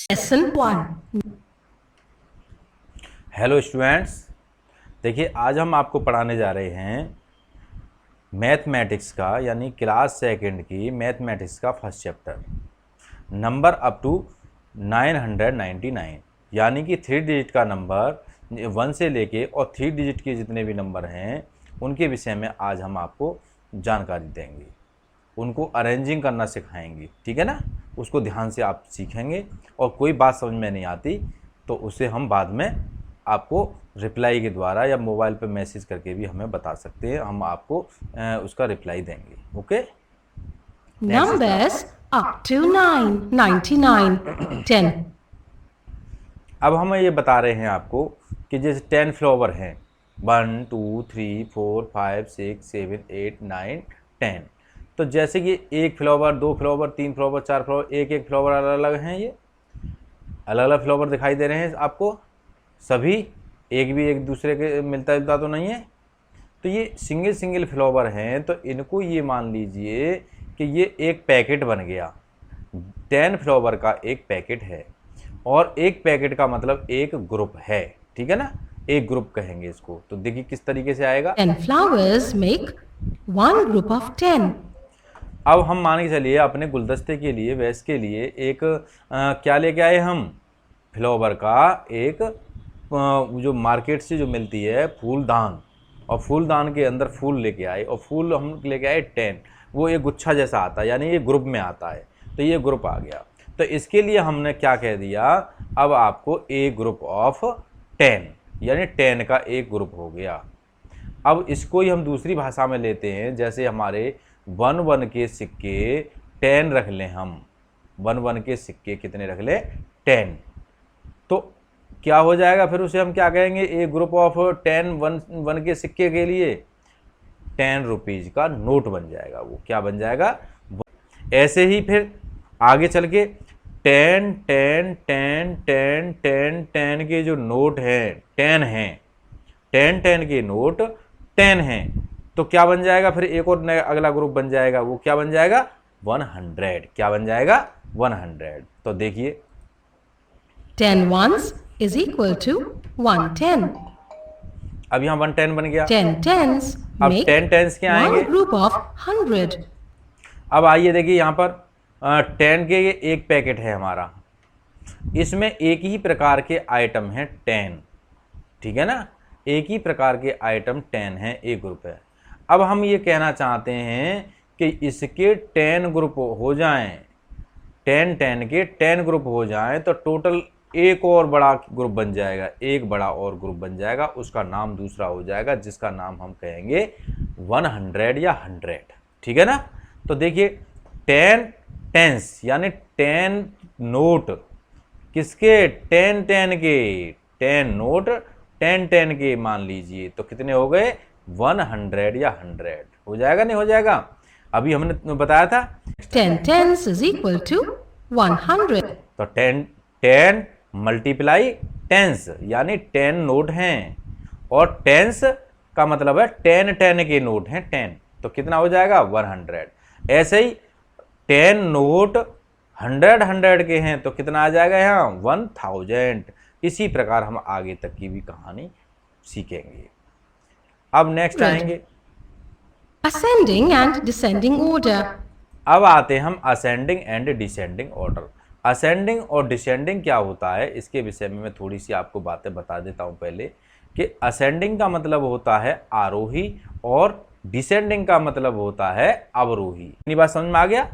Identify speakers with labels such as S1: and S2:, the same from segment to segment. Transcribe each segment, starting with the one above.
S1: Lesson 1.
S2: Hello students, देखिए आज हम आपको पढ़ाने जा रहे हैं मैथमेटिक्स का, यानी क्लास सेकंड की मैथमेटिक्स का first chapter, number up to 999, यानी कि 3 डिजिट का नंबर 1 से लेके और 3 डिजिट के जितने भी नंबर हैं उनके विषय में आज हम आपको जानकारी देंगे, उनको अरेंजिंग करना सिखाएंगे। ठीक है ना, उसको ध्यान से आप सीखेंगे और कोई बात समझ में नहीं आती तो उसे हम बाद में आपको रिप्लाई के द्वारा या मोबाइल पर मैसेज करके भी हमें बता सकते हैं, हम आपको उसका रिप्लाई देंगे। Okay,
S1: Numbers up to 9, 99, 10.
S2: अब हम ये बता रहे हैं आपको कि जैसे 10 फ्लावर हैं, 1 2 3 4 5 6 7 8 9 10। तो जैसे कि 1 फ्लावर, 2 फ्लावर, 3 फ्लावर, 4 फ्लावर, एक फ्लावर अलग अलग हैं, ये अलग अलग फ्लावर दिखाई दे रहे हैं आपको सभी, एक भी एक दूसरे के मिलता जुलता तो नहीं है। तो ये सिंगल सिंगल फ्लावर हैं, तो इनको ये मान लीजिए कि ये एक पैकेट बन गया। 10 फ्लावर का एक पैकेट है, और एक पैकेट का मतलब एक ग्रुप है। ठीक है ना, एक ग्रुप कहेंगे इसको। तो देखिए किस तरीके से आएगा।
S1: 10 flowers make one group of 10.
S2: अब हम मान के चलिए अपने गुलदस्ते के लिए, वैस के लिए एक क्या लेके आए हम, फ्लावर का एक जो मार्केट से जो मिलती है फूलदान, और फूलदान के अंदर फूल लेके आए, और फूल हम लेके आए 10। वो एक गुच्छा जैसा आता है, यानी ये ग्रुप में आता है, तो ये ग्रुप आ गया। तो इसके लिए हमने क्या कह दिया, अब आपको ए ग्रुप ऑफ 10, यानी 10 का एक ग्रुप हो गया। अब इसको ही हम दूसरी भाषा में लेते हैं, जैसे हमारे 1 के सिक्के 10 रख लें हम, 1 के सिक्के कितने रख लें, 10। तो क्या हो जाएगा फिर, उसे हम क्या कहेंगे, ए ग्रुप ऑफ 10 वन के सिक्के के लिए 10 रुपीज़ का नोट बन जाएगा। वो क्या बन जाएगा। ऐसे ही फिर आगे चल के 10 10 10 10 10 10 के जो नोट हैं 10 हैं, 10 10 के नोट 10 हैं, तो क्या बन जाएगा फिर, एक और नया अगला ग्रुप बन जाएगा। वो क्या बन जाएगा, 100। क्या बन जाएगा, 100। तो देखिए
S1: 10 ones is equal to 110.
S2: अब यहाँ 110 बन गया।
S1: 10 tens
S2: अब
S1: make
S2: 10 टेंस क्या आएंगे।
S1: one group of 100.
S2: अब आइए देखिए यहाँ पर 10 के ये एक पैकेट है हमारा, इसमें एक ही प्रकार के आइटम हैं 10। ठीक है ना, एक ही प्रकार के आइटम 10 हैं, एक ग्रुप है। अब हम ये कहना चाहते हैं कि इसके 10 ग्रुप हो जाएं, 10 10 के 10 ग्रुप हो जाएं, तो टोटल एक और बड़ा ग्रुप बन जाएगा, एक बड़ा और ग्रुप बन जाएगा, उसका नाम दूसरा हो जाएगा, जिसका नाम हम कहेंगे 100 या 100। ठीक है ना। तो देखिए 10 टेंस यानी 10 नोट किसके, 10 10 के, 10 नोट 10 10 के मान लीजिए, तो कितने हो गए, 100 या 100 हो जाएगा, नहीं हो जाएगा। अभी हमने बताया था
S1: 10 tens is equal to 100.
S2: तो 10 10 मल्टीप्लाई टेंस, यानी 10 नोट हैं, और टेंस का मतलब है 10 10 के नोट हैं 10, तो कितना हो जाएगा, 100। ऐसे ही 10 नोट 100 100 के हैं, तो कितना आ जाएगा यहाँ, 1000। इसी प्रकार हम आगे तक की भी कहानी सीखेंगे। अब नेक्स्ट आएंगे
S1: Ascending and descending order.
S2: अब आते हैं हम ascending and descending order. Ascending और डिसेंडिंग क्या होता है, इसके विषय में मैं थोड़ी सी आपको बातें बता देता हूँ पहले, कि असेंडिंग का मतलब होता है आरोही, और डिसेंडिंग का मतलब होता है अवरोही। इतनी बात समझ में आ गया।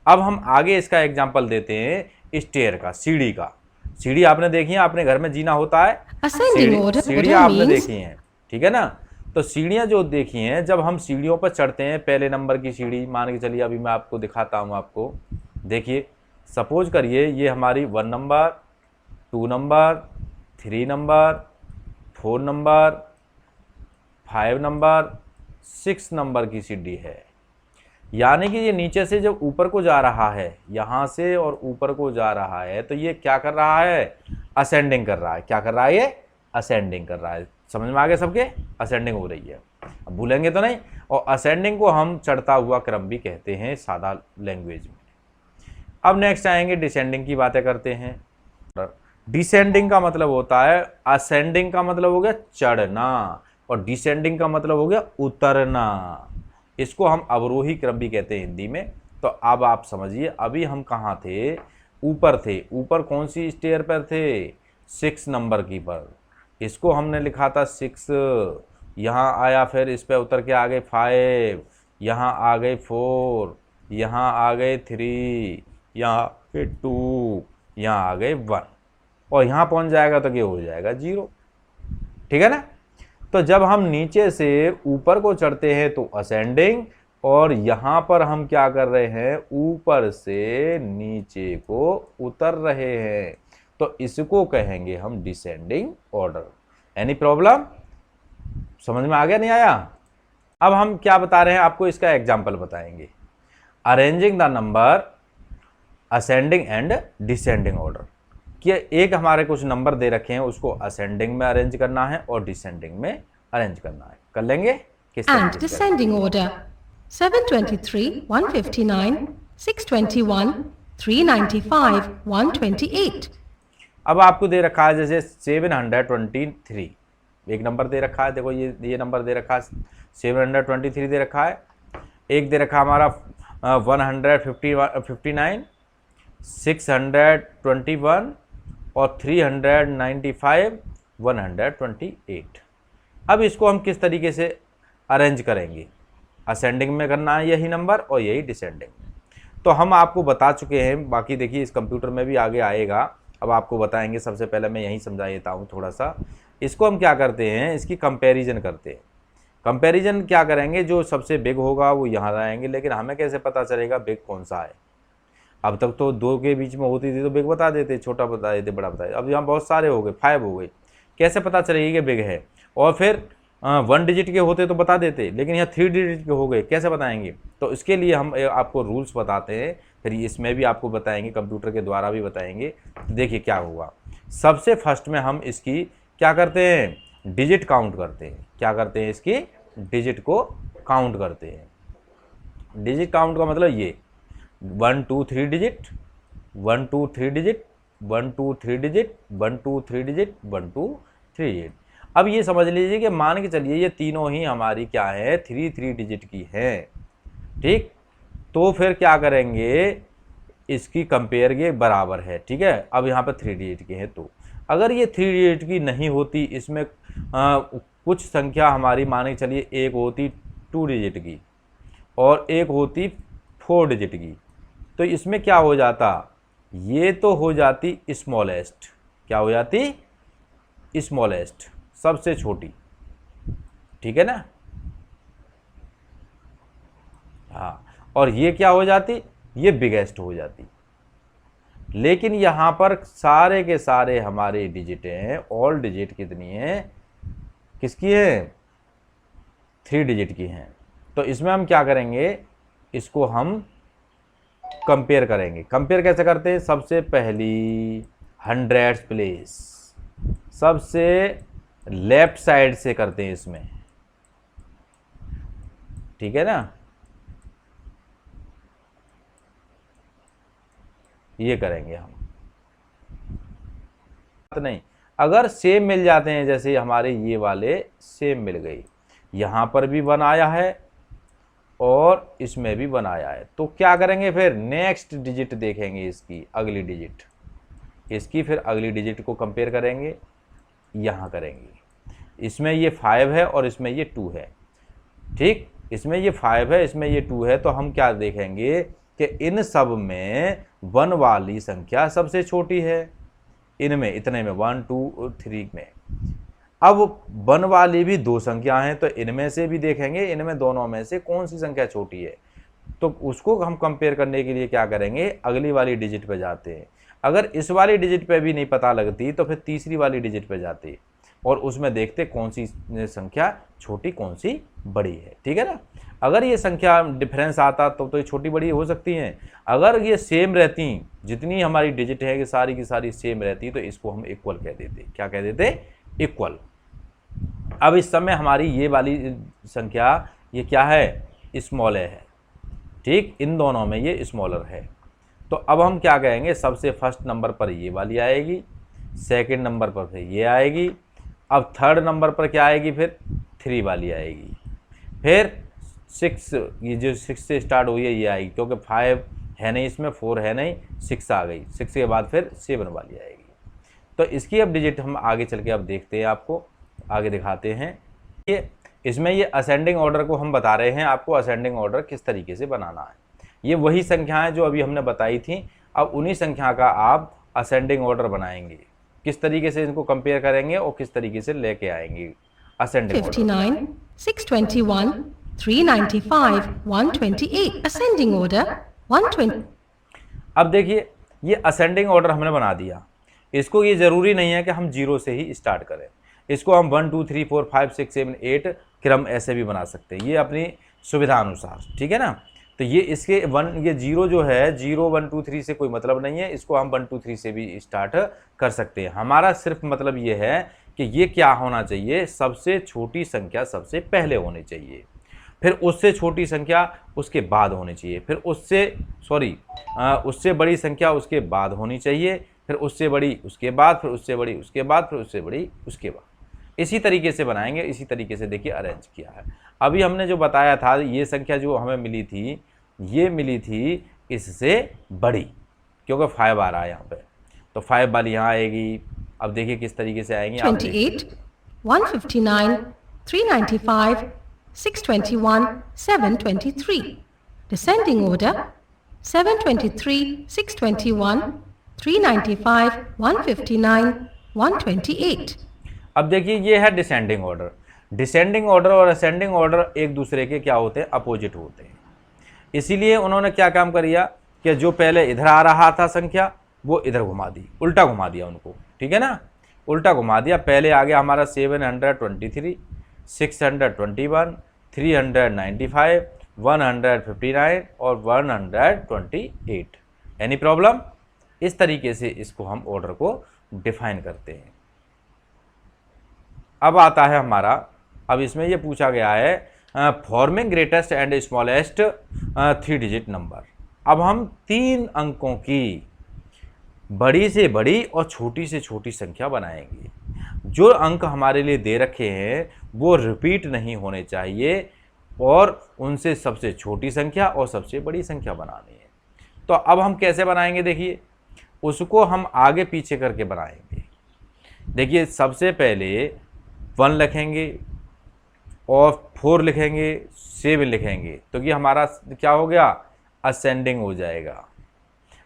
S2: अब हम आगे इसका एग्जाम्पल देते हैं स्टेयर का, सीढ़ी का। सीढ़ी आपने देखी है, आपने घर में जीना होता है,
S1: Ascending order
S2: सीढ़ियाँ आपने
S1: means
S2: देखी हैं। ठीक है ना, तो सीढ़ियाँ जो देखी हैं, जब हम सीढ़ियों पर चढ़ते हैं, पहले नंबर की सीढ़ी मान के चलिए, अभी मैं आपको दिखाता हूँ आपको। देखिए सपोज करिए ये हमारी 1 number, 2 number, 3 number, 4 number, 5 number, 6 number की सीढ़ी है। यानी कि ये नीचे से जब ऊपर को जा रहा है, यहाँ से और ऊपर को जा रहा है, तो ये क्या कर रहा है, असेंडिंग कर रहा है। क्या कर रहा है, ये असेंडिंग कर रहा है। समझ में आ गया सबके, असेंडिंग हो रही है, अब भूलेंगे तो नहीं। और असेंडिंग को हम चढ़ता हुआ क्रम भी कहते हैं सादा लैंग्वेज में। अब नेक्स्ट आएंगे डिसेंडिंग की बातें करते हैं। डिसेंडिंग का मतलब होता है, असेंडिंग का मतलब हो गया चढ़ना और डिसेंडिंग का मतलब हो गया उतरना। इसको हम अवरोही क्रम भी कहते हैं हिंदी में। तो अब आप समझिए, अभी हम कहाँ थे, ऊपर थे। ऊपर कौन सी स्टेयर पर थे, 6 नंबर की पर। इसको हमने लिखा था 6, यहाँ आया, फिर इस पर उतर के आ गए 5, यहाँ आ गए 4, यहाँ आ गए 3, यहाँ पे 2, यहाँ आ गए 1 और यहाँ पहुँच जाएगा तो ये हो जाएगा 0। ठीक है ना। तो जब हम नीचे से ऊपर को चढ़ते हैं तो असेंडिंग, और यहाँ पर हम क्या कर रहे हैं, ऊपर से नीचे को उतर रहे हैं, तो इसको कहेंगे हम डिसेंडिंग ऑर्डर। एनी प्रॉब्लम, समझ में आ गया नहीं आया? अब हम क्या बता रहे हैं आपको, इसका एग्जाम्पल बताएंगे। Arranging the number ascending and descending order, कि एक हमारे कुछ नंबर दे रखे हैं, उसको असेंडिंग में अरेंज करना है और डिसेंडिंग में अरेंज करना है। कर लेंगे किस
S1: And
S2: तरीके से?
S1: descending order 723, 159, 621, 395, 128.
S2: अब आपको दे रखा है जैसे 723, एक नंबर दे रखा है, देखो ये नंबर दे रखा है 723 दे रखा है। एक दे रखा हमारा 159, 621 और 395, 128। अब इसको हम किस तरीके से अरेंज करेंगे, असेंडिंग में करना है यही नंबर और यही डिसेंडिंग में। तो हम आपको बता चुके हैं, बाकी देखिए इस कंप्यूटर में भी आगे आएगा, अब आपको बताएंगे। सबसे पहले मैं यही समझा देता हूँ थोड़ा सा। इसको हम क्या करते हैं, इसकी कंपैरिजन करते हैं। कंपैरिजन क्या करेंगे, जो सबसे बिग होगा वो यहाँ आएंगे, लेकिन हमें कैसे पता चलेगा बिग कौन सा है? अब तक तो 2 के बीच में होती थी तो बिग बता देते, छोटा बता देते, बड़ा बता देते। अब यहाँ बहुत सारे हो गए, 5 हो गए, कैसे पता चलेगी कि बिग है? और फिर 1 डिजिट के होते तो बता देते, लेकिन यहाँ 3 डिजिट के हो गए, कैसे बताएंगे? तो इसके लिए हम आपको रूल्स बताते हैं, फिर इसमें भी आपको बताएंगे, कंप्यूटर के द्वारा भी बताएंगे। देखिए क्या होगा। सबसे फर्स्ट में हम इसकी क्या करते हैं, डिजिट काउंट करते हैं। क्या करते हैं, इसकी डिजिट को काउंट करते हैं। डिजिट काउंट का मतलब ये 1 2 3 digit, 1 2 3 digit, 1 2 3 digit, 1 2 3 digit, 1 2 3 digit. अब ये समझ लीजिए कि मान के चलिए ये तीनों ही हमारी क्या है, 3 डिजिट की है। ठीक, तो फिर क्या करेंगे, इसकी कंपेयर के बराबर है। ठीक है, अब यहाँ पर 3 डिजिट की है, तो अगर ये 3 डिजिट की नहीं होती, इसमें कुछ संख्या हमारी मान के चलिए एक होती 2 डिजिट की और एक होती 4 डिजिट की, तो इसमें क्या हो जाता, ये तो हो जाती स्मॉलेस्ट। क्या हो जाती, स्मॉलेस्ट, सबसे छोटी। ठीक है ना। हाँ, और ये क्या हो जाती, ये बिगेस्ट हो जाती। लेकिन यहाँ पर सारे के सारे हमारे डिजिट हैं, ऑल डिजिट कितनी है, किसकी है, 3 डिजिट की हैं। तो इसमें हम क्या करेंगे, इसको हम कंपेयर करेंगे। कंपेयर कैसे करते हैं, सबसे पहली 100th प्लेस, सबसे लेफ्ट साइड से करते हैं इसमें। ठीक है ना, ये करेंगे हम। नहीं, अगर सेम मिल जाते हैं, जैसे हमारे ये वाले सेम मिल गई, यहाँ पर भी 1 आया है और इसमें भी 1 आया है, तो क्या करेंगे, फिर नेक्स्ट डिजिट देखेंगे, इसकी अगली डिजिट, इसकी फिर अगली डिजिट को कंपेयर करेंगे, यहाँ करेंगे। इसमें ये 5 है और इसमें ये 2 है। ठीक, इसमें ये 5 है, इसमें ये 2 है, तो हम क्या देखेंगे कि इन सब में 1 वाली संख्या सबसे छोटी है। इनमें इतने में 1 2 3 में, अब 1 वाली भी 2 संख्या हैं, तो इनमें से भी देखेंगे, इनमें दोनों में से कौन सी संख्या छोटी है, तो उसको हम कंपेयर करने के लिए क्या करेंगे, अगली वाली डिजिट पे जाते हैं। अगर इस वाली डिजिट पे भी नहीं पता लगती तो फिर तीसरी वाली डिजिट पे जाते और उसमें देखते कौन सी संख्या छोटी कौन सी बड़ी है। ठीक है ना। अगर ये संख्या डिफरेंस आता तो ये छोटी बड़ी हो सकती हैं। अगर ये सेम रहती, जितनी हमारी डिजिट है कि सारी की सारी सेम रहती, तो इसको हम इक्वल कह देते। क्या कह देते, इक्वल। अब इस समय हमारी ये वाली संख्या ये क्या है, स्मॉल ए है, ठीक, इन दोनों में ये स्मॉलर है। तो अब हम क्या कहेंगे, सबसे फर्स्ट नंबर पर ये वाली आएगी, सेकंड नंबर पर फिर ये आएगी, अब थर्ड नंबर पर क्या आएगी, फिर 3 वाली आएगी, फिर 6, ये जो 6 से स्टार्ट हुई है ये आएगी, क्योंकि 5 है नहीं इसमें, 4 है नहीं, 6 आ गई, 6 के बाद फिर 7 वाली आएगी। तो इसकी अब डिजिट हम आगे चल के अब देखते हैं, आपको आगे दिखाते हैं। ये इसमें ये असेंडिंग ऑर्डर को हम बता रहे हैं आपको, असेंडिंग ऑर्डर किस तरीके से बनाना है। ये वही संख्याएं जो अभी हमने बताई थी, अब उन्हीं संख्या का आप असेंडिंग ऑर्डर बनाएंगे, किस तरीके से इनको कंपेयर करेंगे और किस तरीके से लेके आएंगे असेंडिंग ऑर्डर।
S1: 59, 621, 395, 128. Ascending order 120.
S2: अब देखिए ये असेंडिंग ऑर्डर हमने बना दिया, इसको ये ज़रूरी नहीं है कि हम 0 से ही स्टार्ट करें, इसको हम 1 2 3 4 5 6 7 8 क्रम ऐसे भी बना सकते हैं, ये अपनी सुविधा अनुसार, ठीक है ना। तो ये इसके ये 0 जो है, 0 1 2 3 से कोई मतलब नहीं है, इसको हम 1 2 3 से भी स्टार्ट कर सकते हैं। हमारा सिर्फ मतलब ये है कि ये क्या होना चाहिए, सबसे छोटी संख्या सबसे पहले होनी चाहिए, फिर उससे छोटी संख्या उसके बाद होनी चाहिए, फिर उससे बड़ी संख्या उसके बाद होनी चाहिए, फिर उससे बड़ी उसके बाद, फिर उससे बड़ी उसके बाद, फिर उससे बड़ी उसके बाद। इसी तरीके से बनाएंगे, इसी तरीके से देखिए अरेंज किया है। अभी हमने जो बताया था, ये संख्या जो हमें मिली थी, ये मिली थी इससे बड़ी, क्योंकि 5 आ रहा है यहाँ पे, तो 5 वाली यहाँ आएगी। अब देखिए किस तरीके से आएंगे,
S1: 28, 159, 395, 621, 723. Descending order 723, 621, 395, 159, 128.
S2: अब देखिए ये है डिसेंडिंग ऑर्डर। डिसेंडिंग ऑर्डर और असेंडिंग ऑर्डर एक दूसरे के क्या होते हैं, अपोजिट होते हैं। इसीलिए उन्होंने क्या काम किया कि जो पहले इधर आ रहा था संख्या, वो इधर घुमा दी, उल्टा घुमा दिया उनको, ठीक है ना, उल्टा घुमा दिया। पहले आ गया हमारा 723, 621, 395, 159 और 128। Any problem? इस तरीके से इसको हम ऑर्डर को डिफाइन करते हैं। अब आता है हमारा, अब इसमें ये पूछा गया है forming greatest and smallest 3 digit number. अब हम 3 अंकों की बड़ी से बड़ी और छोटी से छोटी संख्या बनाएंगे। जो अंक हमारे लिए दे रखे हैं वो रिपीट नहीं होने चाहिए, और उनसे सबसे छोटी संख्या और सबसे बड़ी संख्या बनानी है। तो अब हम कैसे बनाएंगे, देखिए उसको हम आगे पीछे करके बनाएंगे। देखिए सबसे पहले 1 लिखेंगे और 4 लिखेंगे, 7 लिखेंगे, तो ये हमारा क्या हो गया, असेंडिंग हो जाएगा।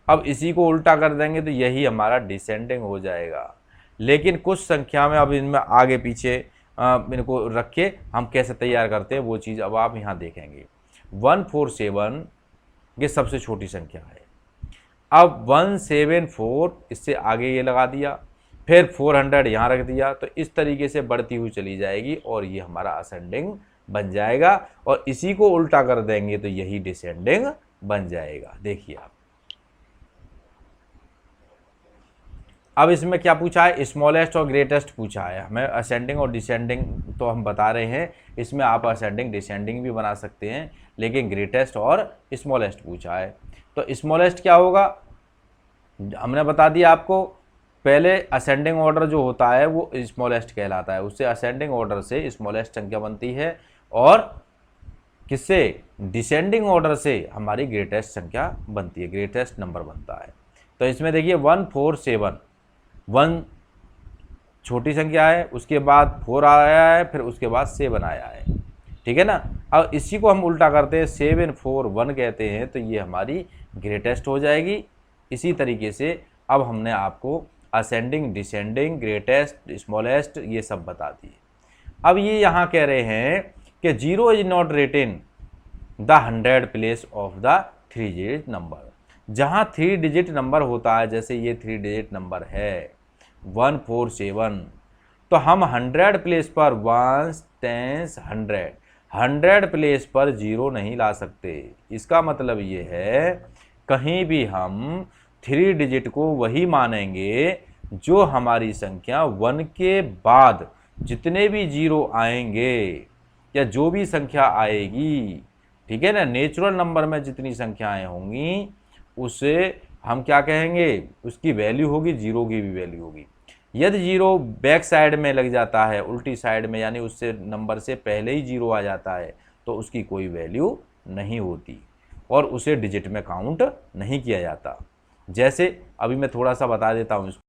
S2: अब इसी को उल्टा कर देंगे तो यही हमारा डिसेंडिंग हो जाएगा। लेकिन कुछ संख्या में अब इनमें आगे पीछे इनको रख के हम कैसे तैयार करते हैं वो चीज़ अब आप यहाँ देखेंगे। 147 ये सबसे छोटी संख्या है। अब 174 इससे आगे ये लगा दिया, फिर 400 यहाँ रख दिया, तो इस तरीके से बढ़ती हुई चली जाएगी और ये हमारा असेंडिंग बन जाएगा। और इसी को उल्टा कर देंगे तो यही डिसेंडिंग बन जाएगा। देखिए आप, अब इसमें क्या पूछा है, स्मॉलेस्ट और ग्रेटेस्ट पूछा है हमें। असेंडिंग और डिसेंडिंग तो हम बता रहे हैं, इसमें आप असेंडिंग डिसेंडिंग भी बना सकते हैं, लेकिन ग्रेटेस्ट और स्मॉलेस्ट पूछा है। तो स्मॉलेस्ट क्या होगा, हमने बता दिया आपको, पहले असेंडिंग ऑर्डर जो होता है वो स्मॉलेस्ट कहलाता है, उससे असेंडिंग ऑर्डर से स्मॉलेस्ट संख्या बनती है, और किससे, डिसेंडिंग ऑर्डर से हमारी ग्रेटेस्ट संख्या बनती है, ग्रेटेस्ट नंबर बनता है। तो इसमें देखिए 147, 1 छोटी संख्या है, उसके बाद 4 आया है, फिर उसके बाद 7 आया है, ठीक है ना। अब इसी को हम उल्टा करते हैं, 7 4 1 कहते हैं, तो ये हमारी ग्रेटेस्ट हो जाएगी। इसी तरीके से अब हमने आपको असेंडिंग, डिसेंडिंग, ग्रेटेस्ट, स्मॉलेस्ट ये सब बता दिए। अब ये यहाँ कह रहे हैं कि 0 is not written the 100 place of the 3 digit number. जहाँ 3 डिजिट नंबर होता है, जैसे ये 3 डिजिट नंबर है 147, तो हम 100 प्लेस पर 1 10 100 प्लेस पर 0 नहीं ला सकते। इसका मतलब ये है, कहीं भी हम 3 डिजिट को वही मानेंगे जो हमारी संख्या 1 के बाद जितने भी 0 आएंगे, या जो भी संख्या आएगी, ठीक है ना, नेचुरल नंबर में जितनी संख्याएं होंगी उसे हम क्या कहेंगे, उसकी वैल्यू होगी, जीरो की भी वैल्यू होगी। यदि जीरो बैक साइड में लग जाता है, उल्टी साइड में, यानी उससे नंबर से पहले ही जीरो आ जाता है, तो उसकी कोई वैल्यू नहीं होती और उसे डिजिट में काउंट नहीं किया जाता। जैसे अभी मैं थोड़ा सा बता देता हूँ इसको।